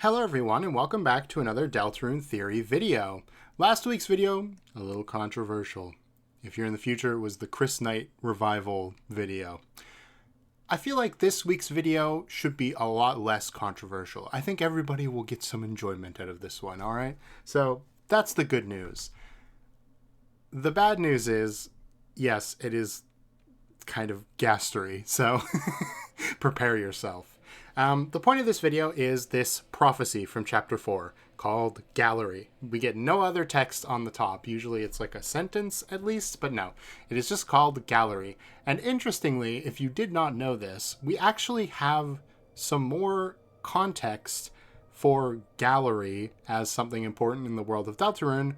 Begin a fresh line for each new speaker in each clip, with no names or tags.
Hello everyone and welcome back to another Deltarune theory video. Last week's video, a little controversial. If you're in the future, it was the Chris Knight revival video. I feel like this week's video should be a lot less controversial. I think everybody will get some enjoyment out of this one, alright? So that's the good news. The bad news is, yes, it is kind of gastery, so prepare yourself. The point of this video is this prophecy from chapter 4 called Gallery. We get no other text on the top. Usually it's like a sentence at least, but no. It is just called Gallery. And interestingly, if you did not know this, we actually have some more context for Gallery as something important in the world of Deltarune,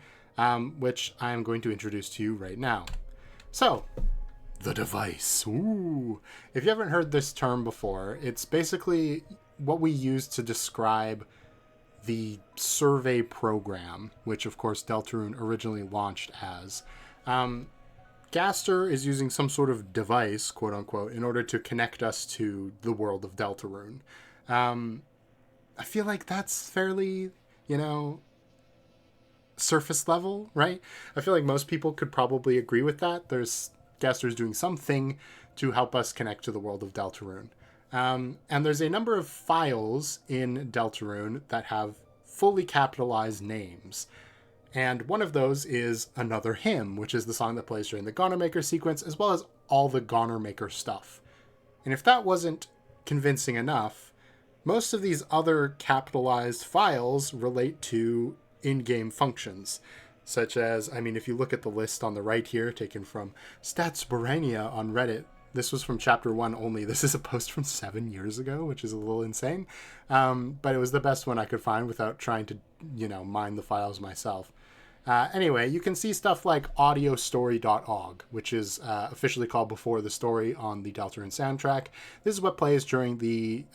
which I am going to introduce to you right now. So, the device. Ooh. If you haven't heard this term before, it's basically what we use to describe the survey program, which of course Deltarune originally launched as. Gaster is using some sort of device, quote unquote, in order to connect us to the world of Deltarune. I feel like that's fairly, surface level, right? I feel like most people could probably agree with that. Gaster is doing something to help us connect to the world of Deltarune. And there's a number of files in Deltarune that have fully capitalized names. And one of those is Another Hymn, which is the song that plays during the Goner Maker sequence, as well as all the Goner Maker stuff. And if that wasn't convincing enough, most of these other capitalized files relate to in-game functions. Such as, if you look at the list on the right here, taken from Statsborania on Reddit, this was from chapter 1 only. This is a post from 7 years ago, which is a little insane. But it was the best one I could find without trying to, mine the files myself. Anyway, you can see stuff like audiostory.og, which is officially called Before the Story on the Deltarune soundtrack. This is what plays during the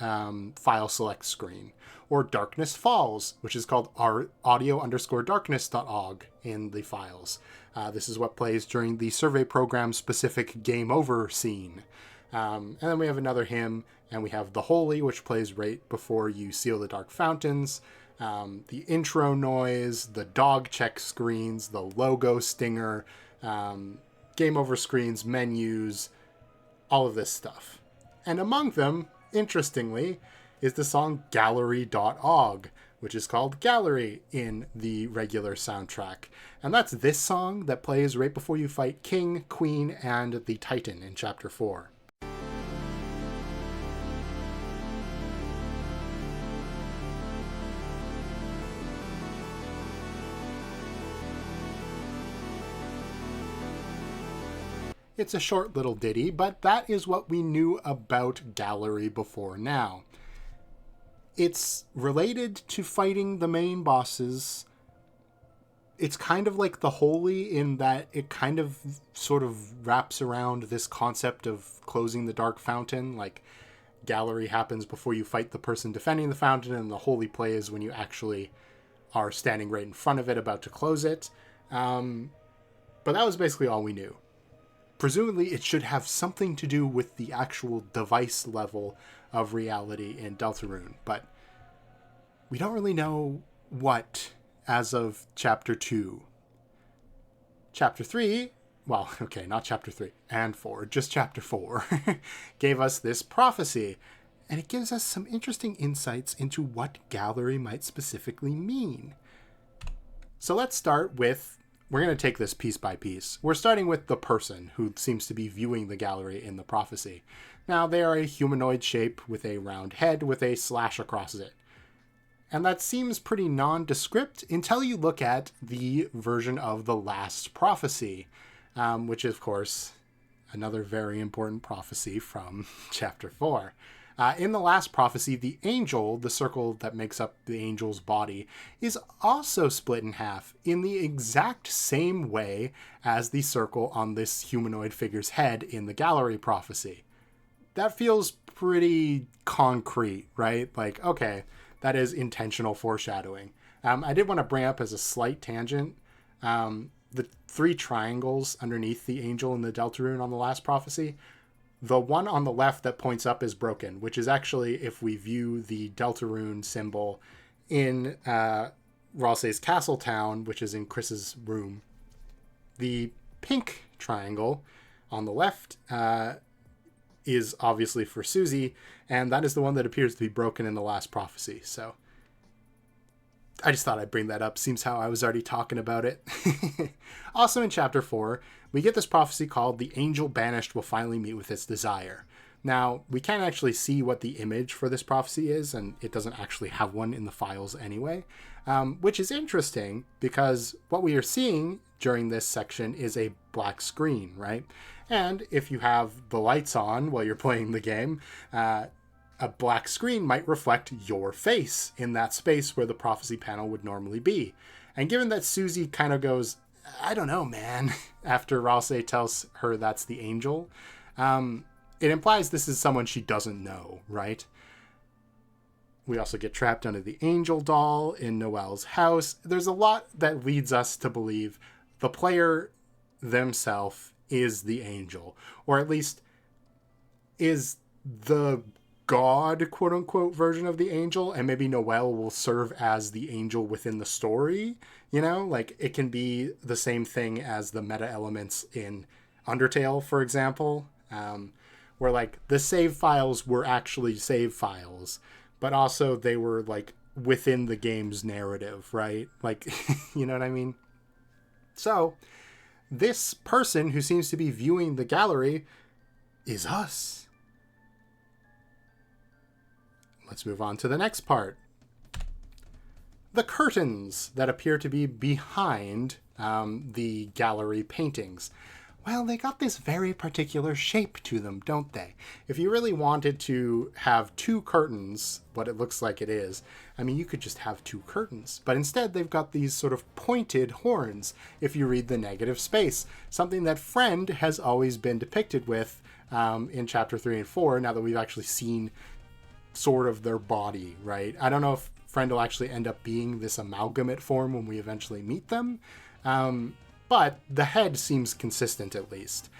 file select screen. Or Darkness Falls, which is called audio_darkness.og in the files. This is what plays during the survey program specific game over scene. And then we have Another Hymn, and we have The Holy, which plays right before you seal the Dark Fountains. The intro noise, the dog check screens, the logo stinger, game over screens, menus, all of this stuff. And among them, interestingly, is the song Gallery.og, which is called Gallery in the regular soundtrack. And that's this song that plays right before you fight King, Queen, and the Titan in Chapter 4. It's a short little ditty, but that is what we knew about Gallery before now. It's related to fighting the main bosses. It's kind of like The Holy in that it kind of sort of wraps around this concept of closing the Dark Fountain. Like, Gallery happens before you fight the person defending the fountain, and the Holy plays when you actually are standing right in front of it about to close it. But that was basically all we knew. Presumably, it should have something to do with the actual device level of reality in Deltarune, but we don't really know what as of Chapter 2. Chapter 3, not Chapter 3 and 4, just Chapter 4, gave us this prophecy, and it gives us some interesting insights into what Gallery might specifically mean. So let's start with, we're going to take this piece by piece. We're starting with the person who seems to be viewing the Gallery in the prophecy. Now, they are a humanoid shape with a round head with a slash across it. And that seems pretty nondescript until you look at the version of the last prophecy, which is, of course, another very important prophecy from Chapter 4. In the last prophecy, the angel, the circle that makes up the angel's body, is also split in half in the exact same way as the circle on this humanoid figure's head in the Gallery prophecy. That feels pretty concrete, right? Like, okay, that is intentional foreshadowing. I did want to bring up as a slight tangent, the 3 triangles underneath the angel in the Deltarune on the last prophecy. The one on the left that points up is broken, which is actually, if we view the Deltarune symbol in Ralsei's Castle Town, which is in Chris's room. The pink triangle on the left is obviously for Susie, and that is the one that appears to be broken in the last prophecy. So I just thought I'd bring that up. Seems how I was already talking about it. Also in chapter 4, we get this prophecy called The Angel Banished Will Finally Meet with Its Desire. Now, we can't actually see what the image for this prophecy is, and it doesn't actually have one in the files anyway, which is interesting because what we are seeing during this section is a black screen, right? And if you have the lights on while you're playing the game, a black screen might reflect your face in that space where the prophecy panel would normally be. And given that Susie kind of goes, I don't know, man, after Ralsei tells her that's the angel, it implies this is someone she doesn't know, right? We also get trapped under the angel doll in Noelle's house. There's a lot that leads us to believe the player themselves is the angel, or at least is the god, quote-unquote, version of the angel, and maybe Noelle will serve as the angel within the story, you know? Like, it can be the same thing as the meta elements in Undertale, for example, where, like, the save files were actually save files, but also they were, like, within the game's narrative, right? Like, you know what I mean? So, this person who seems to be viewing the gallery is us. Let's move on to the next part. The curtains that appear to be behind the gallery paintings. Well, they got this very particular shape to them, don't they? If you really wanted to have two curtains, what it looks like it is, I mean, you could just have two curtains. But instead, they've got these sort of pointed horns, if you read the negative space. Something that Friend has always been depicted with in Chapter 3 and 4, now that we've actually seen sort of their body, right? I don't know if Friend will actually end up being this amalgamate form when we eventually meet them. But the head seems consistent, at least.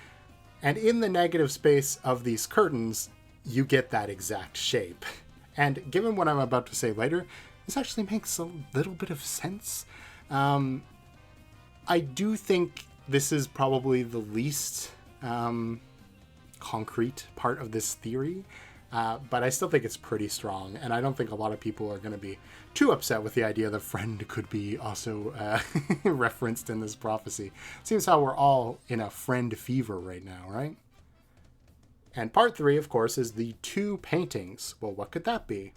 And in the negative space of these curtains, you get that exact shape. And given what I'm about to say later, this actually makes a little bit of sense. I do think this is probably the least concrete part of this theory. But I still think it's pretty strong, and I don't think a lot of people are going to be too upset with the idea that Friend could be also referenced in this prophecy. Seems how we're all in a Friend fever right now, right? And part 3, of course, is the two paintings. Well, what could that be?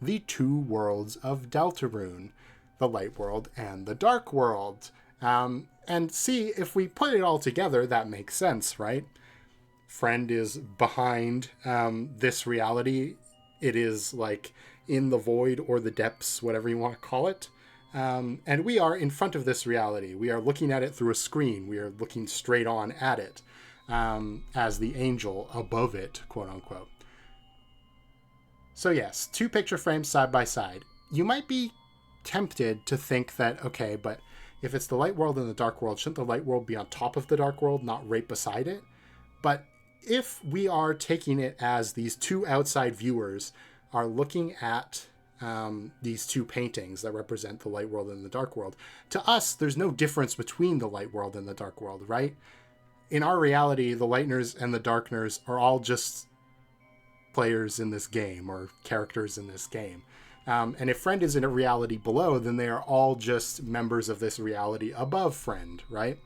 The two worlds of Deltarune, the light world and the dark world. And see, if we put it all together, that makes sense, right? Friend is behind this reality. It is like in the void or the depths, whatever you want to call it. And we are in front of this reality. We are looking at it through a screen. We are looking straight on at it as the angel above it, quote unquote. So yes, two picture frames side by side. You might be tempted to think that, okay, but if it's the light world and the dark world, shouldn't the light world be on top of the dark world, not right beside it? But if we are taking it as these two outside viewers are looking at these two paintings that represent the light world and the dark world, to us, there's no difference between the light world and the dark world, right? In our reality, the Lightners and the Darkners are all just players in this game or characters in this game. And if Friend is in a reality below, then they are all just members of this reality above Friend, right?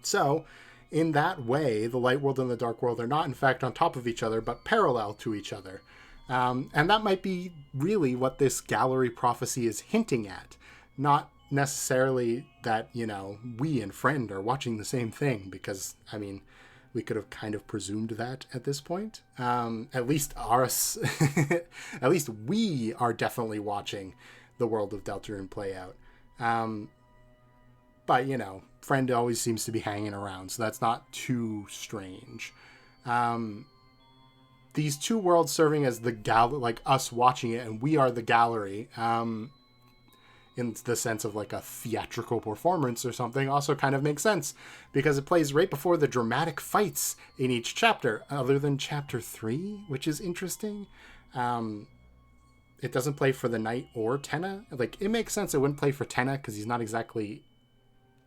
So, in that way, the light world and the dark world are not, in fact, on top of each other, but parallel to each other. And that might be really what this gallery prophecy is hinting at. Not necessarily that, you know, we and Friend are watching the same thing, because, I mean, we could have kind of presumed that at this point. At least us, at least we are definitely watching the world of Deltarune play out. But, you know, Friend always seems to be hanging around, so that's not too strange. These two worlds serving as the gallery, like us watching it, and we are the gallery, in the sense of like a theatrical performance or something, also kind of makes sense, because it plays right before the dramatic fights in each chapter, other than chapter 3, which is interesting. it doesn't play for the knight or Tenna. Like, it makes sense it wouldn't play for Tenna because he's not exactly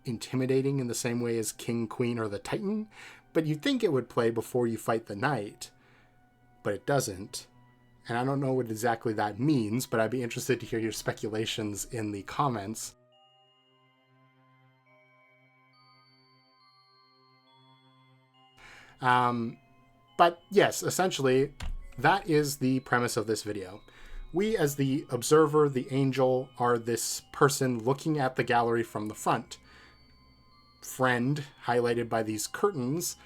intimidating in the same way as King, Queen, or the Titan. But you'd think it would play before you fight the knight, but it doesn't. And I don't know what exactly that means, but I'd be interested to hear your speculations in the comments. But yes, essentially, that is the premise of this video. We, as the observer, the angel, are this person looking at the gallery from the front. Friend, highlighted by these curtains,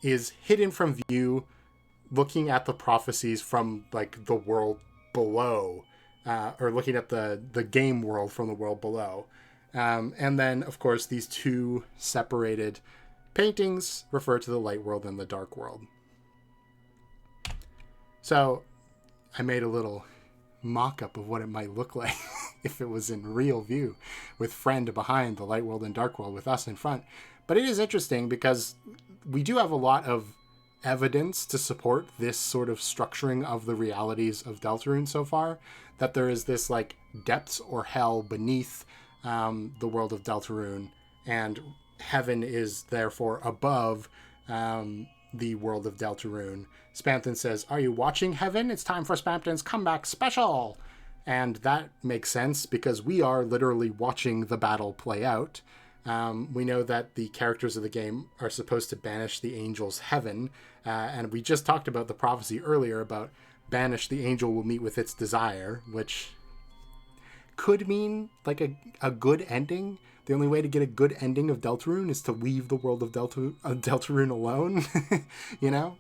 is hidden from view, looking at the prophecies from like the world below, or looking at the game world from the world below. And then, of course, these two separated paintings refer to the light world and the dark world. So I made a little mock-up of what it might look like if it was in real view, with Friend behind the light world and dark world, with us in front. But it is interesting because we do have a lot of evidence to support this sort of structuring of the realities of Deltarune so far, that there is this like depths or hell beneath the world of Deltarune, and heaven is therefore above the world of Deltarune. Spamton says, "Are you watching Heaven? It's time for Spamton's comeback special." And that makes sense because we are literally watching the battle play out. We know that the characters of the game are supposed to banish the angel's heaven. And we just talked about the prophecy earlier about banish the angel will meet with its desire, which could mean like a good ending. The only way to get a good ending of Deltarune is to leave the world of Deltarune alone, you know?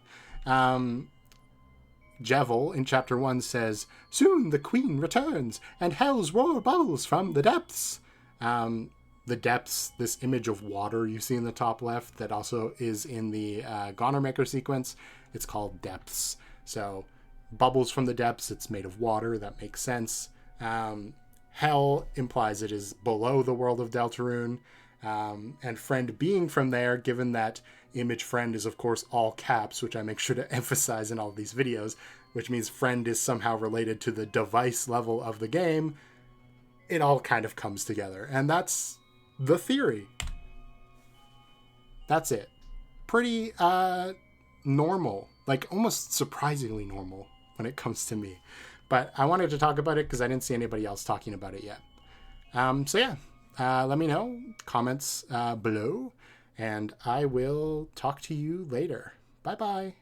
Jevel in chapter 1 says, "Soon the queen returns, and hell's roar bubbles from the depths." The depths, this image of water you see in the top left that also is in the Goner Maker sequence, it's called depths. So bubbles from the depths, it's made of water, that makes sense. Hell implies it is below the world of Deltarune. And Friend being from there, given that image Friend is of course all caps, which I make sure to emphasize in all of these videos, which means Friend is somehow related to the device level of the game, it all kind of comes together. And that's the theory. That's it. Pretty normal, like almost surprisingly normal when it comes to me. But I wanted to talk about it because I didn't see anybody else talking about it yet. So yeah, let me know, comments below, and I will talk to you later. Bye-bye.